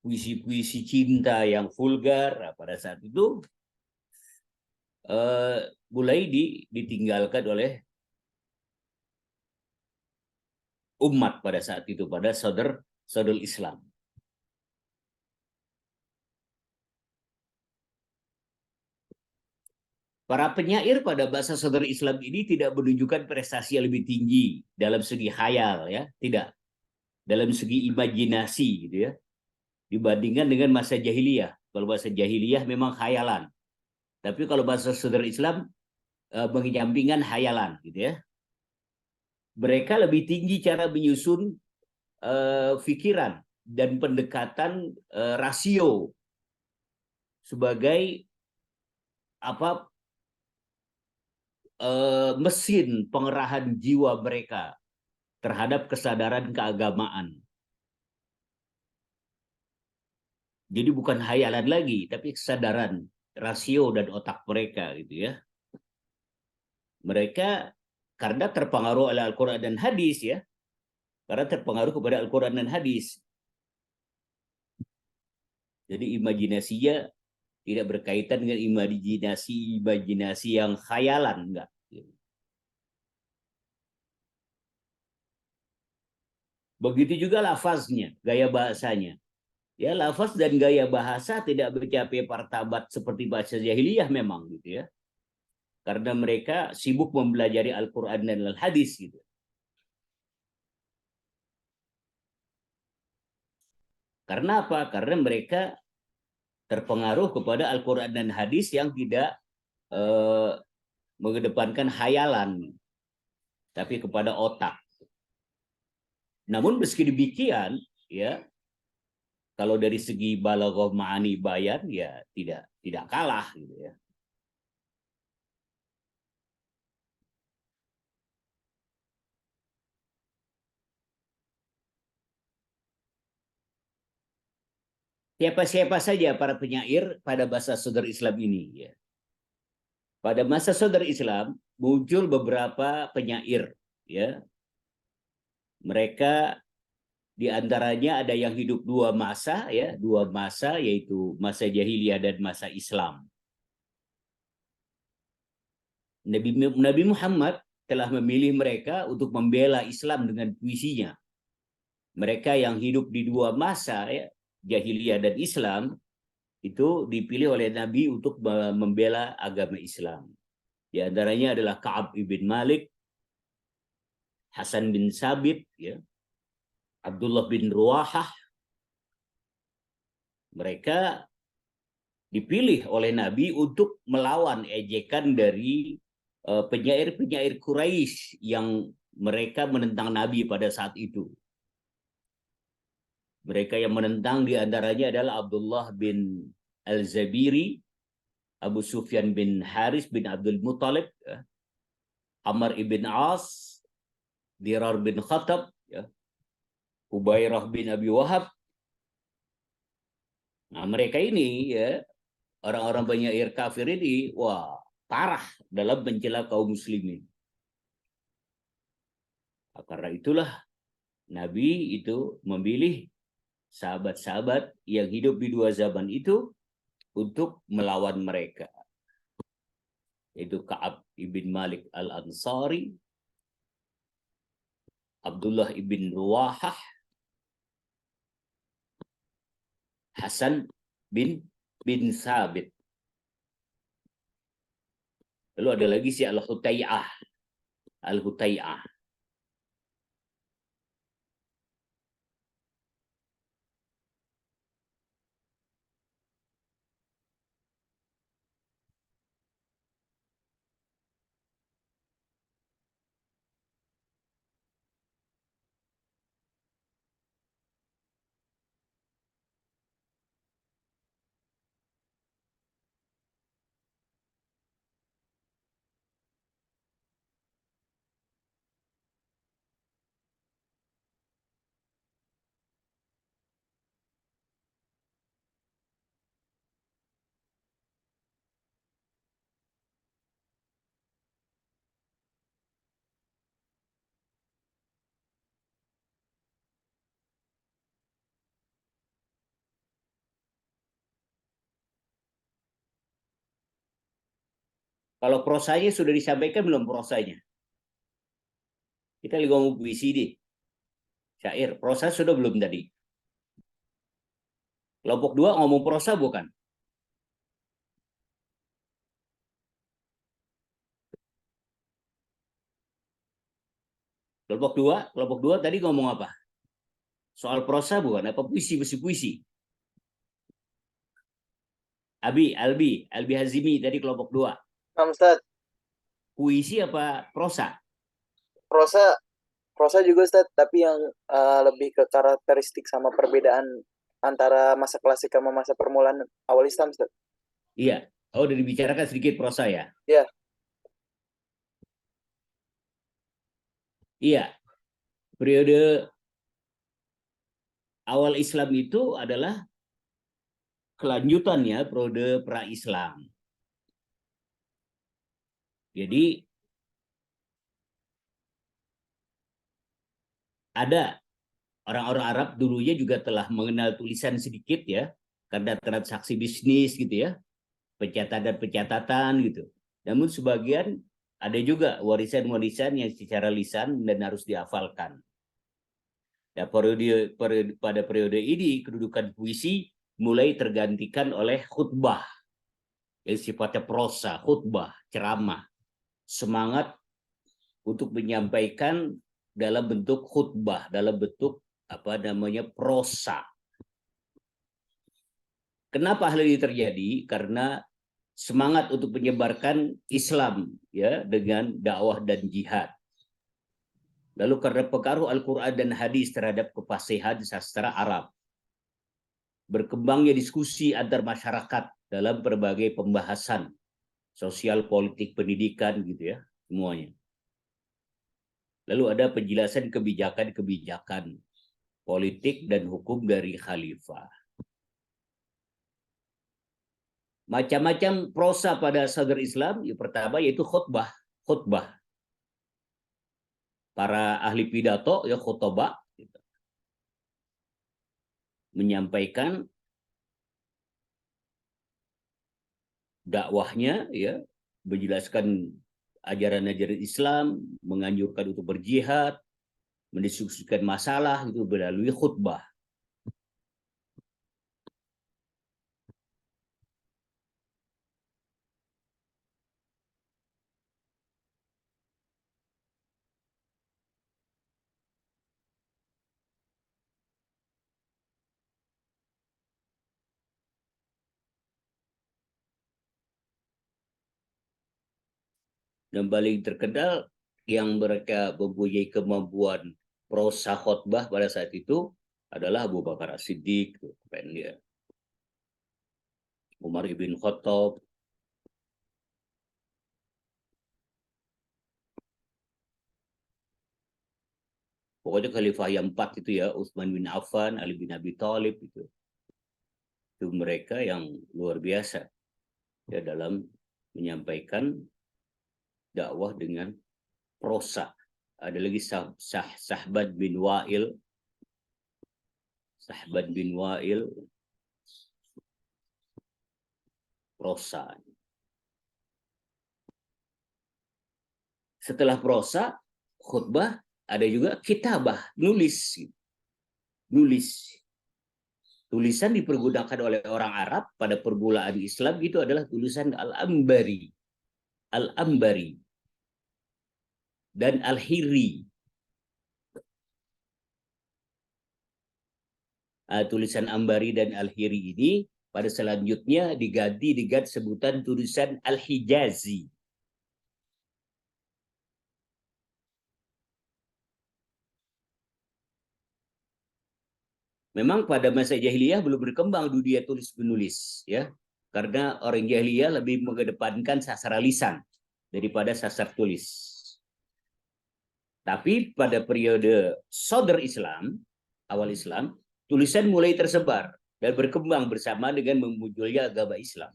Puisi-puisi cinta yang vulgar. Nah, pada saat itu mulai ditinggalkan oleh umat pada saat itu, pada Sadar Islam. Para penyair pada bahasa Sadar Islam ini tidak menunjukkan prestasi yang lebih tinggi dalam segi khayal, ya, tidak. Dalam segi imajinasi, gitu ya. Dibandingkan dengan masa jahiliyah. Kalau bahasa jahiliyah memang khayalan. Tapi kalau bahasa Sadar Islam menyampingkan khayalan, gitu ya. Mereka lebih tinggi cara menyusun pikiran dan pendekatan rasio sebagai mesin pengerahan jiwa mereka terhadap kesadaran keagamaan. Jadi bukan hayalan lagi, tapi kesadaran, rasio dan otak mereka, gitu ya. Mereka karena terpengaruh oleh Al-Quran dan hadis, ya. Karena terpengaruh kepada Al-Quran dan hadis. Jadi imajinasinya tidak berkaitan dengan imajinasi yang khayalan, enggak. Begitu juga lafaznya, gaya bahasanya. Ya, lafaz dan gaya bahasa tidak mencapai martabat seperti bahasa jahiliyah memang, gitu ya. Karena mereka sibuk mempelajari Al-Quran dan Al-Hadis, gitu. Karena apa? Karena mereka terpengaruh kepada Al-Quran dan Hadis yang tidak mengedepankan hayalan, tapi kepada otak. Namun meski demikian, ya, kalau dari segi balaghah ma'ani bayan, ya tidak kalah, gitu ya. Siapa-siapa saja para penyair pada masa Sadar Islam ini, ya. Pada masa Sadar Islam muncul beberapa penyair, ya. Mereka di antaranya ada yang hidup dua masa, ya, yaitu masa jahiliyah dan masa Islam. Nabi Muhammad telah memilih mereka untuk membela Islam dengan puisinya. Mereka yang hidup di dua masa, ya, jahiliyah dan Islam, itu dipilih oleh Nabi untuk membela agama Islam. Di antaranya adalah Ka'ab ibn Malik, Hasan bin Sabit, ya, Abdullah bin Ruwahah. Mereka dipilih oleh Nabi untuk melawan ejekan dari penyair-penyair Quraisy yang mereka menentang Nabi pada saat itu. Mereka yang menentang diantaranya adalah Abdullah bin Al-Zabiri, Abu Sufyan bin Haris bin Abdul Muttalib, ya, Amr ibn As, Dirar bin Khattab, ya, Ubairah bin Abi Wahab. Nah, mereka ini, ya, orang-orang Bani kafir ini, wah, parah dalam mencela kaum muslimin. Nah, karena itulah Nabi itu memilih sahabat-sahabat yang hidup di dua zaman itu untuk melawan mereka. Yaitu Ka'ab ibn Malik al-Ansari, Abdullah ibn Ruwahah, Hasan bin Sabit. Lalu ada lagi si Al-Hutai'ah. Kalau prosanya sudah disampaikan belum prosanya? Kita lagi ngomong puisi deh. Syair, prosa sudah belum tadi? Kelompok 2 ngomong prosa bukan? Kelompok 2 tadi ngomong apa? Soal prosa bukan? Apa puisi, mesti puisi? Albi Hazimi tadi kelompok 2. Ustaz, Puisi apa prosa? prosa juga Ustaz, tapi yang lebih ke karakteristik sama perbedaan antara masa klasik sama masa permulaan awal Islam Ustaz. Iya. Oh, udah dibicarakan sedikit prosa ya? Iya. Iya. Periode awal Islam itu adalah kelanjutannya periode pra-Islam. Jadi ada orang-orang Arab dulunya juga telah mengenal tulisan sedikit ya, karena transaksi bisnis gitu ya, pencatatan gitu. Namun sebagian ada juga warisan-warisan yang secara lisan dan harus dihafalkan. Nah, pada periode ini kedudukan puisi mulai tergantikan oleh khutbah yang sifatnya prosa, khutbah, ceramah, semangat untuk menyampaikan dalam bentuk khutbah, dalam bentuk prosa. Kenapa hal ini terjadi? Karena semangat untuk menyebarkan Islam ya dengan dakwah dan jihad. Lalu karena pengaruh Al-Quran dan hadis terhadap kefasihan sastra Arab. Berkembangnya diskusi antar masyarakat dalam berbagai pembahasan sosial, politik, pendidikan gitu ya, semuanya. Lalu ada penjelasan kebijakan-kebijakan politik dan hukum dari khalifah. Macam-macam prosa pada sadar Islam, yang pertama yaitu khutbah. Para ahli pidato ya khutbah gitu, menyampaikan dakwahnya ya, menjelaskan ajaran-ajaran Islam, menganjurkan untuk berjihad, mendiskusikan masalah itu melalui khutbah. Dan paling terkenal yang mereka mempunyai kemampuan prosa khutbah pada saat itu adalah Abu Bakar As-Siddiq, Umar ibn Khattab, pokoknya khalifah yang 4 itu ya, Utsman bin Affan, Ali bin Abi Thalib itu mereka yang luar biasa ya dalam menyampaikan dakwah dengan prosa. Ada lagi Sahbad bin Wa'il, prosa. Setelah prosa, khutbah, ada juga kitabah, nulis. Tulisan dipergunakan oleh orang Arab pada permulaan Islam itu adalah tulisan Al-Ambari dan Al-Hiri. Tulisan Ambari dan Al-Hiri ini pada selanjutnya diganti dengan sebutan tulisan Al-Hijazi. Memang pada masa jahiliyah belum berkembang dunia tulis-menulis, ya, karena orang jahiliyah lebih mengedepankan sastra lisan daripada sastra tulis. Tapi pada periode Sodr Islam, awal Islam, tulisan mulai tersebar dan berkembang bersama dengan memunculnya agama Islam.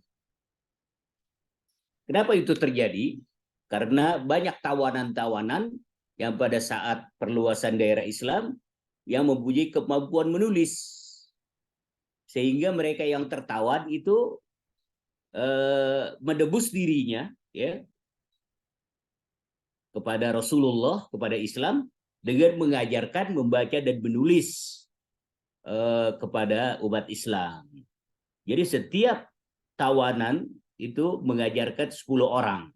Kenapa itu terjadi? Karena banyak tawanan-tawanan yang pada saat perluasan daerah Islam yang mempunyai kemampuan menulis, sehingga mereka yang tertawan itu menebus dirinya ya kepada Rasulullah, kepada Islam dengan mengajarkan membaca dan menulis kepada umat Islam. Jadi setiap tawanan itu mengajarkan 10 orang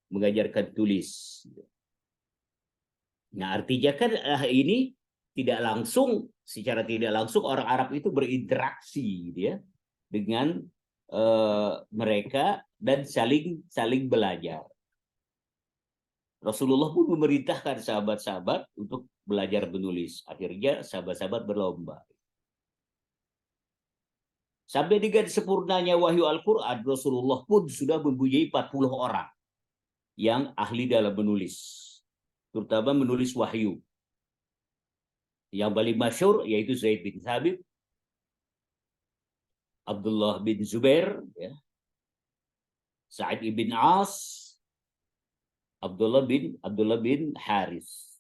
mengajarkan tulis. Nah, artinya kan ini secara tidak langsung orang Arab itu berinteraksi ya dengan mereka dan saling belajar. Rasulullah pun memerintahkan sahabat-sahabat untuk belajar menulis. Akhirnya sahabat-sahabat berlomba. Sampai dengan sempurnanya wahyu Al-Quran, Rasulullah pun sudah mempunyai 40 orang yang ahli dalam menulis, terutama menulis wahyu. Yang paling masyhur yaitu Zaid bin Thabit, Abdullah bin Zubair, ya, Sa'id ibn As, Abdullah bin Haris.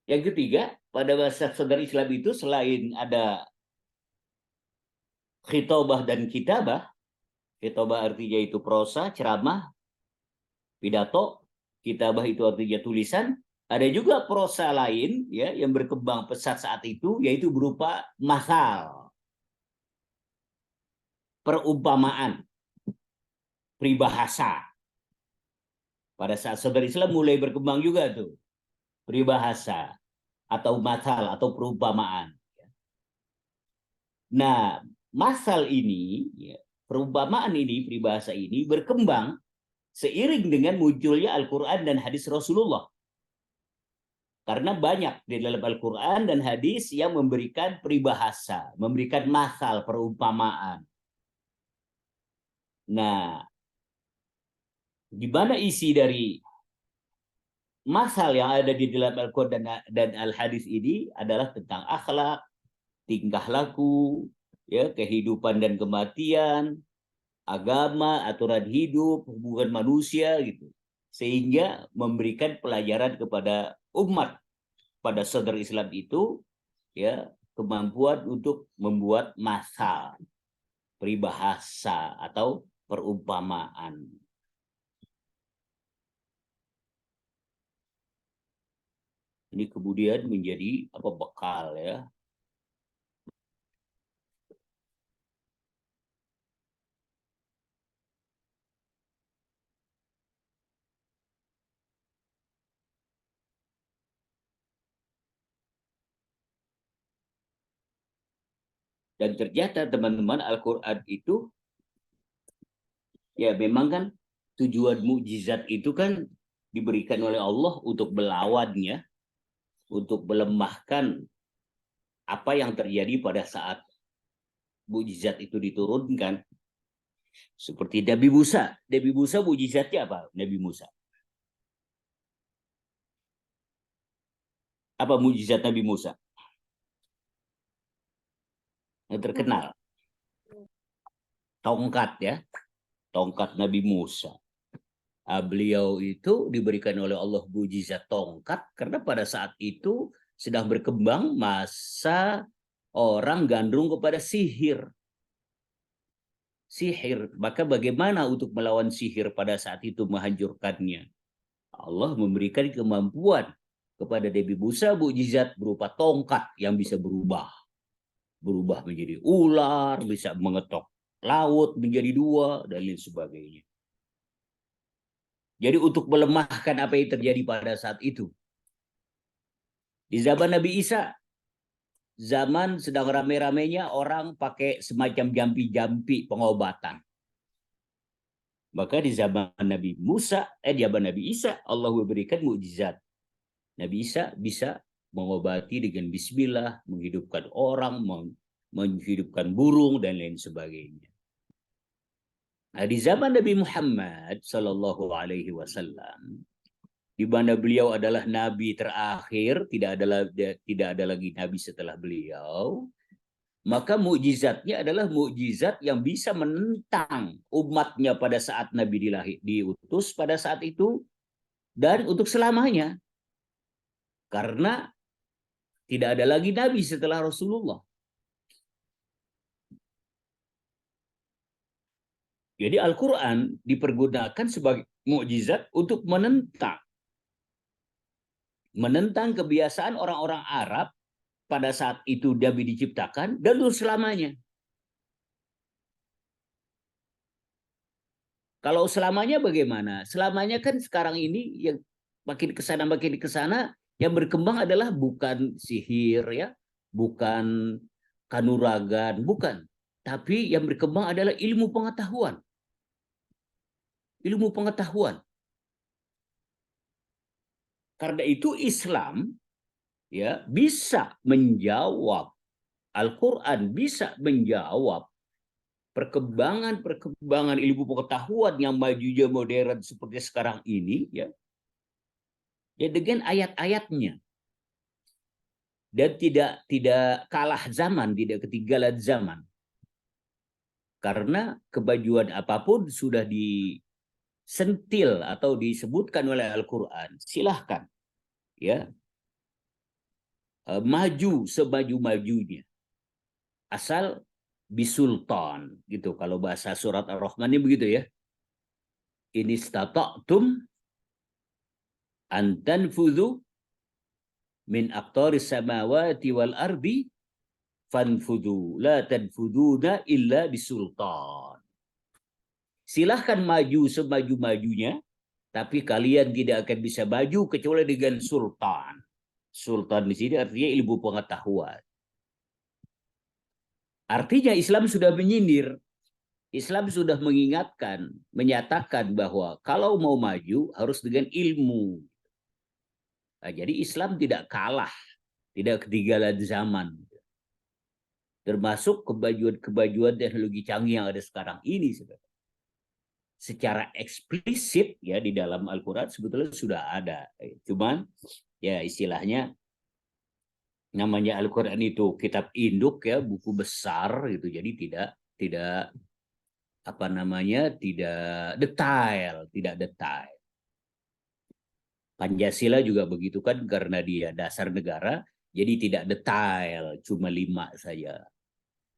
Yang ketiga, pada masa Sodr Islam itu selain ada khitabah dan kitabah, khitabah artinya itu prosa, ceramah, pidato, kitabah itu artinya tulisan, ada juga prosa lain ya yang berkembang pesat saat itu, yaitu berupa masal, perumpamaan, peribahasa. Pada saat Sodr Islam mulai berkembang juga tuh peribahasa atau masal atau perumpamaan. Nah, masal ini, perumpamaan ini, peribahasa ini berkembang seiring dengan munculnya Al-Quran dan hadis Rasulullah. Karena banyak di dalam Al-Quran dan hadis yang memberikan peribahasa, memberikan masal, perumpamaan. Nah, di mana isi dari masal yang ada di dalam Al-Quran dan Al-Hadis ini adalah tentang akhlak, tingkah laku, ya, kehidupan dan kematian, agama, aturan hidup, hubungan manusia gitu. Sehingga memberikan pelajaran kepada umat pada Sodr Islam itu ya kemampuan untuk membuat masal, peribahasa atau perumpamaan. Ini kemudian menjadi bekal ya. Dan ternyata teman-teman, Al-Quran itu ya memang kan tujuan mukjizat itu kan diberikan oleh Allah untuk melawannya, untuk melemahkan apa yang terjadi pada saat mukjizat itu diturunkan. Seperti Nabi Musa. Nabi Musa mukjizatnya apa? Nabi Musa. Apa mukjizat Nabi Musa? Yang terkenal. Tongkat ya. Tongkat Nabi Musa. Beliau itu diberikan oleh Allah mukjizat tongkat karena pada saat itu sedang berkembang masa orang gandrung kepada sihir. Sihir. Maka bagaimana untuk melawan sihir pada saat itu, menghancurkannya? Allah memberikan kemampuan kepada Nabi Musa mukjizat berupa tongkat yang bisa berubah menjadi ular, bisa mengetok laut menjadi dua, dan lain sebagainya. Jadi untuk melemahkan apa yang terjadi pada saat itu. Di zaman Nabi Isa, zaman sedang rame-ramenya orang pakai semacam jampi-jampi pengobatan. Maka di zaman Nabi Musa, di zaman Nabi Isa, Allah memberikan mukjizat. Nabi Isa bisa mengobati dengan bismillah, menghidupkan orang, menghidupkan burung, dan lain sebagainya. Nah, di zaman Nabi Muhammad Sallallahu Alaihi Wasallam, di mana beliau adalah nabi terakhir, tidak ada lagi nabi setelah beliau, maka mukjizatnya adalah mukjizat yang bisa menentang umatnya pada saat Nabi diutus pada saat itu dan untuk selamanya. Karena tidak ada lagi nabi setelah Rasulullah. Jadi Al-Quran dipergunakan sebagai mukjizat untuk menentang kebiasaan orang-orang Arab pada saat itu Nabi diciptakan dan untuk selamanya. Kalau selamanya bagaimana? Selamanya kan sekarang ini yang makin ke sana yang berkembang adalah bukan sihir ya, bukan kanuragan, bukan. Tapi yang berkembang adalah ilmu pengetahuan. Ilmu pengetahuan. Karena itu Islam ya bisa menjawab, Al-Quran bisa menjawab perkembangan ilmu pengetahuan yang majunya modern seperti sekarang ini ya dengan ayat-ayatnya, dan tidak kalah zaman, tidak ketinggalan zaman, karena kemajuan apapun sudah disentil atau disebutkan oleh Al-Quran, silahkan ya maju semaju-majunya, asal bisultan gitu. Kalau bahasa surat Ar-Rahman ini begitu ya, in istata'tum an tanfudhu min aqtaris samawati wal ardi fanfudhu la tanfuduna illa bisultan. Silahkan maju semaju-majunya, tapi kalian tidak akan bisa maju kecuali dengan sultan. Sultan di sini artinya ilmu pengetahuan. Artinya Islam sudah menyindir, Islam sudah mengingatkan, menyatakan bahwa kalau mau maju harus dengan ilmu. Nah, jadi Islam tidak kalah, tidak ketinggalan zaman. Termasuk kemajuan teknologi canggih yang ada sekarang ini. Secara eksplisit ya di dalam Al-Quran sebetulnya sudah ada. Cuman ya istilahnya namanya Al-Quran itu kitab induk ya, buku besar gitu. Jadi tidak apa namanya, tidak detail. Pancasila juga begitu kan, karena dia dasar negara, jadi tidak detail, cuma 5 saja.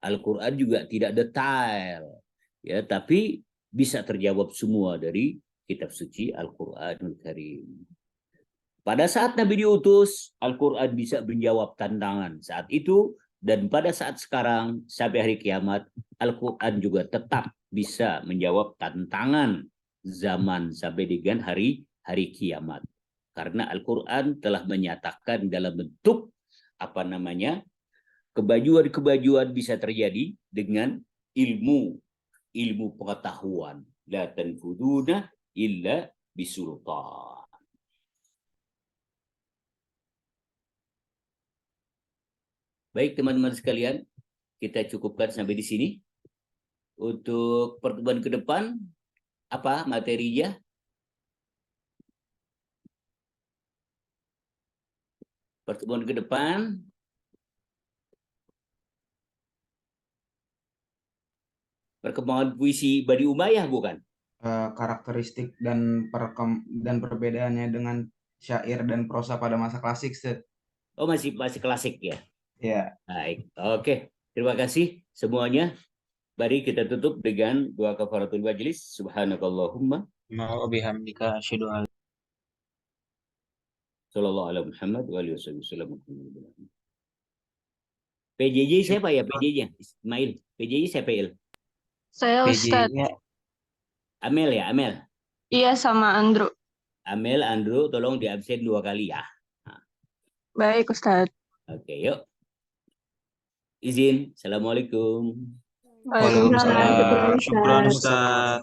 Al-Quran juga tidak detail, ya, tapi bisa terjawab semua dari kitab suci Al-Quranul Karim. Pada saat Nabi diutus, Al-Quran bisa menjawab tantangan saat itu, dan pada saat sekarang sampai hari kiamat, Al-Quran juga tetap bisa menjawab tantangan zaman sampai dengan hari kiamat. Karena Al-Quran telah menyatakan dalam bentuk apa namanya Kebajuan-kebajuan bisa terjadi dengan ilmu pengetahuan. La tanfuduna illa bisultan. Baik teman-teman sekalian, kita cukupkan sampai di sini. Untuk pertemuan ke depan, apa materinya? Pertemuan ke depan, perkembangan puisi Bani Umayyah bukan? Karakteristik dan perbedaannya dengan syair dan prosa pada masa klasik, Ustaz. Oh, masih klasik ya? Ya. Baik, oke. Terima kasih semuanya. Mari kita tutup dengan doa kafaratul majlis. Subhanakallahumma wa bihamdika asyhadu an sallallahu ala Muhammad wa alihi wasallam. PJJ siapa ya PJ-nya? Ismail. PJJ siapa Il? Saya Ustadz. PJ-nya Amel ya, Amel. Iya sama Andrew. Amel, Andrew, tolong di absen 2 kali ya. Baik Ustadz. Oke, yuk. Izin. Assalamualaikum. Waalaikumsalam. Syukran Ustaz.